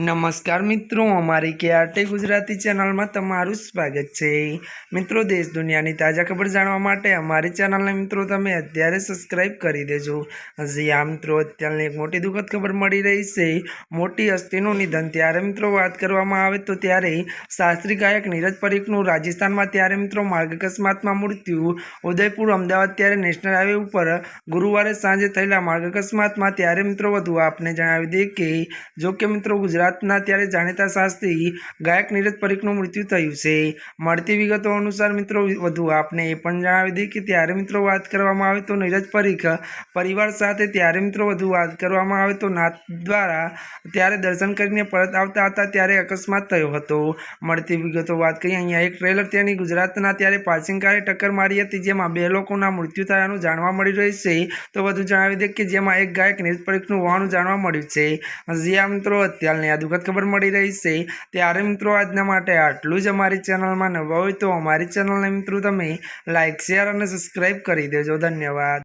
नमस्कार मित्रों, अमारी के गुजराती चैनल में तमारू स्वागत है। मित्रों, देश दुनिया की ताजा खबर जाणवा माटे अमारी चैनल ने मित्रों तमे अत्यारे सब्सक्राइब करी देजो। हजी आ मित्रों अत्यारे एक मोटी दुखद खबर मળી रही है। मोटी हस्तीनुं निधन त्यारे मित्रों बात करवामां आवे तो त्यारे शास्त्रीय गायक नीरज परीखनुं राजस्थान में त्यारे मित्रों मार्ग अकस्मात में मृत्यु। उदयपुर अमदावाद त्यारे नेशनल हाईवे पर गुरुवारे सांजे थयेला मार्ग अकस्मात में त्यारे मित्रों वधु आपने जणावी दे के जो कि मित्रों गुजरातना त्यारे जाणीता शास्त्री गायक नीरज परीखनुं मृत्यु थयुं छे। मळती विगतो अनुसार मित्रों वधु आपने ए पण जणावी दे के त्यारे मित्रों बात करवामां आवे तो नीरज परीख परिवार साथे त्यारे मित्रों वधु बात करवामां आवे तो नाथद्वारा त्यारे दर्शन करीने परत आवता हता त्यारे अकस्मात थयो हतो। मळती विगतो बात करीए अहींया एक ट्रेलर तेनी गुजरातना त्यारे पासिंग कारे टक्कर मारी हती जेमां 2 लोकोना मृत्यु थयानुं जाणवा मळी रह्युं छे। तो वधु जणावी दे के जेमां एक गायक नीरज परीखनुं होવાનું जाणवा मळ्युं छे। हजी आ मित्रों अत्यारनी आ दुखद खबर मળી रही है। त्यारे मित्रों आजना माटे आटलुं ज। अमारी चेनल में नवा होय तो अमारी चेनल ने मित्रों तमे लाइक शेर और सब्सक्राइब करी देजो। धन्यवाद।